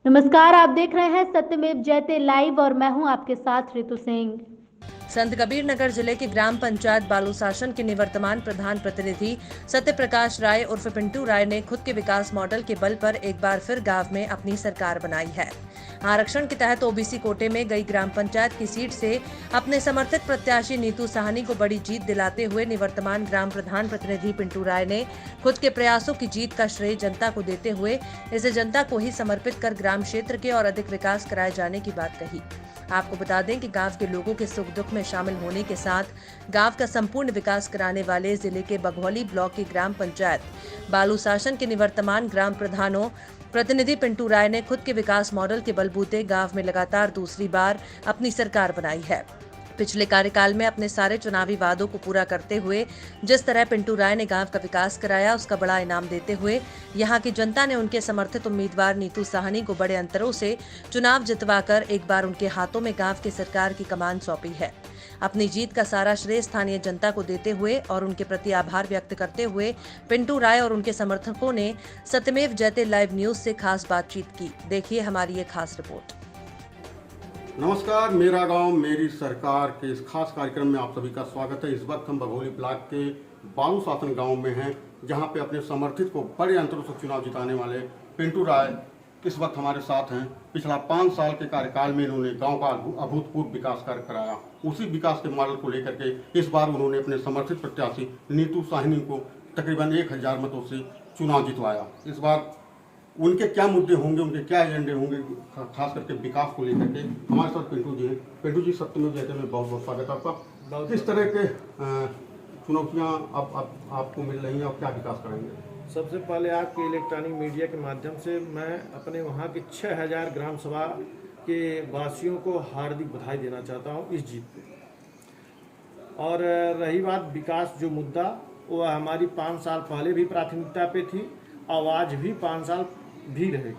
नमस्कार, आप देख रहे हैं सत्यमेव जयते लाइव और मैं हूं आपके साथ ऋतु सिंह। संत कबीर नगर जिले के ग्राम पंचायत बालूशासन के निवर्तमान प्रधान प्रतिनिधि सत्य प्रकाश राय उर्फ पिंटू राय ने खुद के विकास मॉडल के बल पर एक बार फिर गांव में अपनी सरकार बनाई है। आरक्षण के तहत ओबीसी कोटे में गई ग्राम पंचायत की सीट से अपने समर्थित प्रत्याशी नीतू साहनी को बड़ी जीत दिलाते हुए निवर्तमान ग्राम प्रधान प्रतिनिधि पिंटू राय ने खुद के प्रयासों की जीत का श्रेय जनता को देते हुए इसे जनता को ही समर्पित कर ग्राम क्षेत्र के और अधिक विकास कराए जाने की बात कही। आपको बता दें कि गांव के लोगों के सुख दुख में शामिल होने के साथ गांव का संपूर्ण विकास कराने वाले जिले के बघौली ब्लॉक की ग्राम पंचायत बालूशासन के निवर्तमान ग्राम प्रधानों प्रतिनिधि पिंटू राय ने खुद के विकास मॉडल के बलबूते गांव में लगातार दूसरी बार अपनी सरकार बनाई है। पिछले कार्यकाल में अपने सारे चुनावी वादों को पूरा करते हुए जिस तरह पिंटू राय ने गांव का विकास कराया, उसका बड़ा इनाम देते हुए यहां की जनता ने उनके समर्थित उम्मीदवार नीतू साहनी को बड़े अंतरों से चुनाव जितवाकर एक बार उनके हाथों में गांव की सरकार की कमान सौंपी है। अपनी जीत का सारा श्रेय स्थानीय जनता को देते हुए और उनके प्रति आभार व्यक्त करते हुए पिंटू राय और उनके समर्थकों ने सत्यमेव जयते लाइव न्यूज से खास बातचीत की। देखिए हमारी ये खास रिपोर्ट। नमस्कार, मेरा गांव मेरी सरकार के इस खास कार्यक्रम में आप सभी का स्वागत है। इस वक्त हम बघौली ब्लॉक के बालूशासन गांव में हैं, जहां पे अपने समर्थित को बड़े अंतरों से चुनाव जिताने वाले पिंटू राय इस वक्त हमारे साथ हैं। पिछला 5 साल के कार्यकाल में इन्होंने गांव का अभूतपूर्व विकास कार्य कराया। उसी विकास के मॉडल को लेकर के इस बार उन्होंने अपने समर्थित प्रत्याशी नीतू साहनी को तकरीबन 1000 मतों से चुनाव जितवाया। इस बार उनके क्या मुद्दे होंगे, उनके क्या एजेंडे होंगे, खास करके विकास को लेकर के हमारे साथ पिंटू जी हैं। पिंटू जी, सत्यमेव जयते में बहुत बहुत स्वागत है आपका। किस तरह के चुनौतियां आपको मिल रही हैं और क्या विकास करेंगे? सबसे पहले आपके इलेक्ट्रॉनिक मीडिया के माध्यम से मैं अपने वहाँ के 6000 ग्राम सभा के वासियों को हार्दिक बधाई देना चाहता हूँ इस जीत पे। और रही बात विकास जो मुद्दा, वो हमारी 5 साल पहले भी प्राथमिकता पे थी और आज भी 5 साल भी रहेगी।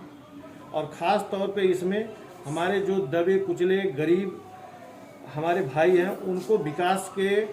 और ख़ास तौर पे इसमें हमारे जो दबे कुचले गरीब हमारे भाई हैं, उनको विकास के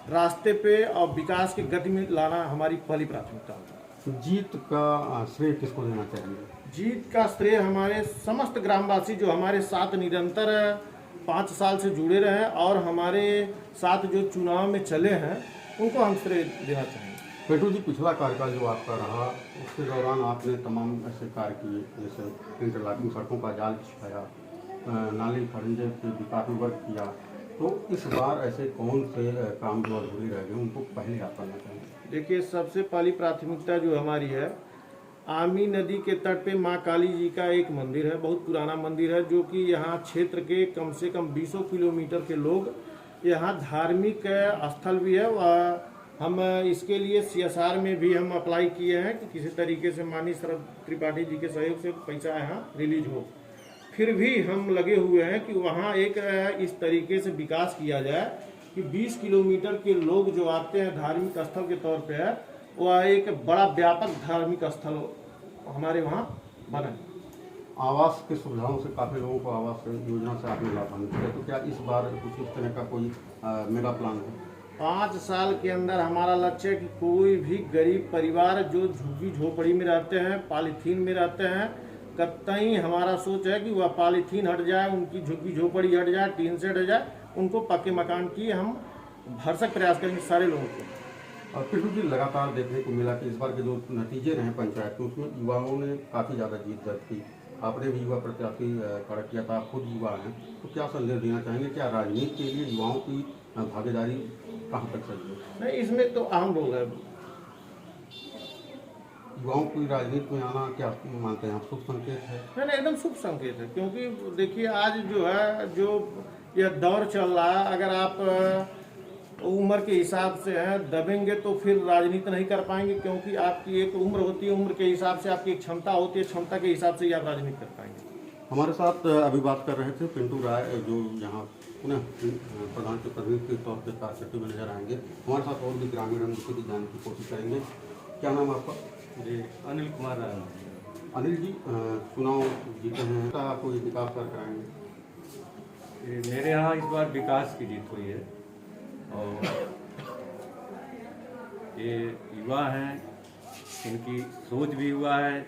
रास्ते पे और विकास की गति में लाना हमारी पहली प्राथमिकता होगी। जीत का श्रेय किसको देना चाहेंगे? जीत का श्रेय हमारे समस्त ग्रामवासी जो हमारे साथ निरंतर 5 साल से जुड़े रहे और हमारे साथ जो चुनाव में चले हैं, उनको हम श्रेय देना चाहेंगे। पिंटू जी, पिछला कार्यकाल जो आपका रहा, उसके दौरान आपने तमाम ऐसे कार्य किए, जैसे इंटरलॉकिंग सड़कों का जाल बिछाया, नाली खरंजे के विकास में वर्क किया। तो इस बार ऐसे कौन से काम जो अधूरे रह गए, उनको पहले आप करना चाहेंगे? देखिए, सबसे पहली प्राथमिकता जो हमारी है, आमी नदी के तट पे माँ काली जी का एक मंदिर है, बहुत पुराना मंदिर है, जो कि यहाँ क्षेत्र के कम से कम 20 किलोमीटर के लोग, यहाँ धार्मिक स्थल भी है। हम इसके लिए CSR में भी हम अप्लाई किए हैं कि किसी तरीके से माननीय शरद त्रिपाठी जी के सहयोग से पैसा यहाँ रिलीज हो। फिर भी हम लगे हुए हैं कि वहाँ एक इस तरीके से विकास किया जाए कि 20 किलोमीटर के लोग जो आते हैं धार्मिक स्थल के तौर पे है, वह एक बड़ा व्यापक धार्मिक स्थल हमारे वहाँ बने। आवास की सुविधाओं से काफ़ी लोगों को आवास योजना से आपने लाभान्वित किया, तो क्या इस बार कुछ इस तरह का कोई मेगा प्लान है? 5 साल के अंदर हमारा लक्ष्य है कि कोई भी गरीब परिवार जो झुग्गी झोपड़ी में रहते हैं, पॉलीथीन में रहते हैं, कतई हमारा सोच है कि वह पॉलीथीन हट जाए, उनकी झुग्गी झोपड़ी हट जाए, टीन सेट हट जाए, उनको पक्के मकान की हम भरसक प्रयास करेंगे सारे लोगों को। और पिंटू जी, लगातार देखने को मिला कि इस बार के जो नतीजे रहे पंचायत में, उसमें युवाओं ने काफ़ी ज़्यादा जीत दर्ज की। आपने भी युवा प्रत्याशी खड़ा किया था, आप खुद युवा हैं, तो क्या संदेश देना चाहेंगे? क्या राजनीति के लिए युवाओं की भागीदारी कहाँ तक सही है? नहीं, इसमें तो आम लोग हैं। युवाओं की राजनीति में आना क्या मानते हैं आप, शुभ संकेत है? नहीं, एकदम शुभ संकेत है, क्योंकि देखिए आज जो है, जो यह दौर चल रहा है, अगर आप उम्र के हिसाब से हैं दबेंगे तो फिर राजनीति नहीं कर पाएंगे, क्योंकि आपकी एक उम्र होती है, उम्र के हिसाब से आपकी एक क्षमता होती है, क्षमता के हिसाब से ही आप राजनीति कर पाएंगे। हमारे साथ अभी बात कर रहे थे पिंटू राय, जो यहाँ पुनः प्रधान के प्रतिनिधि के तौर पर कार्य करते हुए नजर आएंगे। हमारे साथ और भी ग्रामीण हम उनसे भी जानने की कोशिश करेंगे। क्या नाम है आपका? जी, अनिल कुमार राय। अनिल जी, चुनाव जीते हैं, क्या कोई विकास कार्य कराएंगे? मेरे यहाँ इस बार विकास की जीत हुई है और ये युवा हैं, इनकी सोच भी युवा है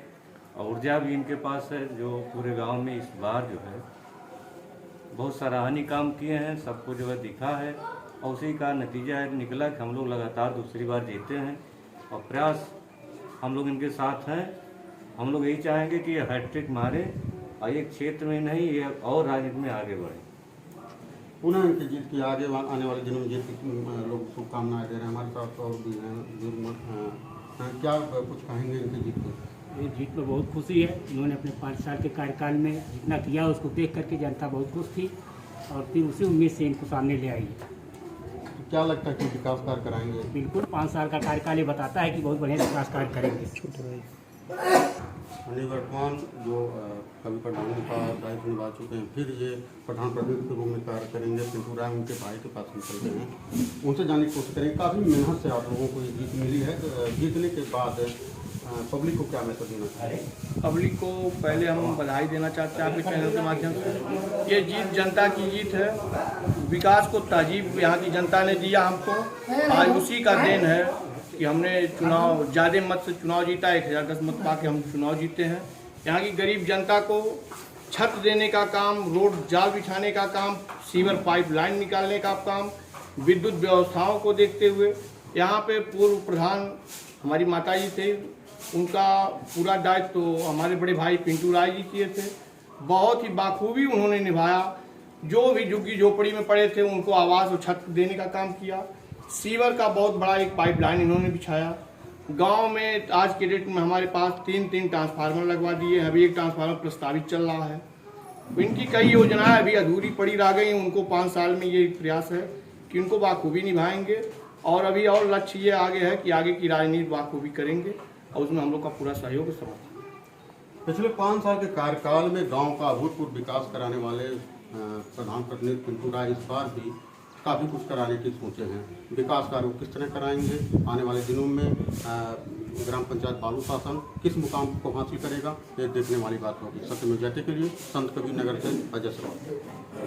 और ऊर्जा भी इनके पास है, जो पूरे गांव में इस बार जो है बहुत सराहनीय काम किए हैं, सबको जो है दिखा है और उसी का नतीजा है निकला कि हम लोग लगातार दूसरी बार जीते हैं और प्रयास हम लोग इनके साथ हैं। हम लोग यही चाहेंगे कि ये हैट्रिक मारे और एक क्षेत्र में नहीं, ये और राजनीति में आगे बढ़े। पुनः इनकी जीत की आगे आने वाले दिनों में जीत की लोग शुभकामनाएं दे रहे हैं। हमारे साथ और भी हैं, क्या कुछ कहेंगे इनकी जीत पर? ये जीत में बहुत खुशी है। इन्होंने अपने 5 साल के कार्यकाल में जितना किया उसको देख करके जनता बहुत खुश थी और फिर उसी उम्मीद से इनको सामने ले आई। तो क्या लगता है कि विकास कार्य कराएंगे? बिल्कुल 5 साल का कार्यकाल ये बताता है कि बहुत बढ़िया विकास कार्य करेंगे। निवर्तमान जो कभी प्रधानों का दायित्व निभा चुके हैं, फिर ये प्रधान प्रतिनिधि के रूप में कार्य करेंगे। पिंटू राय उनके भाई के पास निकल गए हैं, उनसे जानने की कोशिश करेंगे। काफ़ी मेहनत से आप लोगों को ये जीत मिली है। जीतने के बाद पब्लिक को क्या मैसेज देना चाहिए? पब्लिक को पहले हम बधाई देना चाहते हैं आपके चैनल के माध्यम से। ये जीत जनता की जीत है। विकास को तहजीब यहाँ की जनता ने दिया हमको, आज उसी का देन है कि हमने चुनाव ज़्यादा मत से चुनाव जीता, 1010 मत पा के हम चुनाव जीते हैं। यहाँ की गरीब जनता को छत देने का काम, रोड जाल बिछाने का काम, सीवर पाइपलाइन निकालने का काम, विद्युत व्यवस्थाओं को देखते हुए यहाँ पे पूर्व प्रधान हमारी माता जी थे, उनका पूरा दायित्व तो हमारे बड़े भाई पिंटू राय जी किए थे। बहुत ही बाखूबी उन्होंने निभाया। जो भी झुग्गी झोपड़ी में पड़े थे उनको आवास और छत देने का काम किया। सीवर का बहुत बड़ा एक पाइपलाइन इन्होंने बिछाया। गांव में आज के डेट में हमारे पास 3 ट्रांसफार्मर लगवा दिए हैं। अभी एक ट्रांसफार्मर प्रस्तावित चल रहा है। इनकी कई योजनाएं अभी अधूरी पड़ी रह गई। उनको 5 साल में ये प्रयास है कि उनको बाखूबी निभाएंगे और अभी और लक्ष्य ये आगे है कि आगे की राजनीति बाखूबी करेंगे और उसमें हम लोग का पूरा सहयोग समर्थन। पिछले 5 साल के कार्यकाल में गांव का अभूतपूर्व विकास कराने वाले प्रधान प्रतिनिधि पिंटू राय इस बार भी काफ़ी कुछ कराने की सोचे हैं। विकास कार्य किस तरह कराएंगे, आने वाले दिनों में ग्राम पंचायत बालू शासन किस मुकाम को हासिल करेगा, ये देखने वाली बात होगी। सत्यमेव जयते के लिए संत कबीर नगर से अजय श्रवण।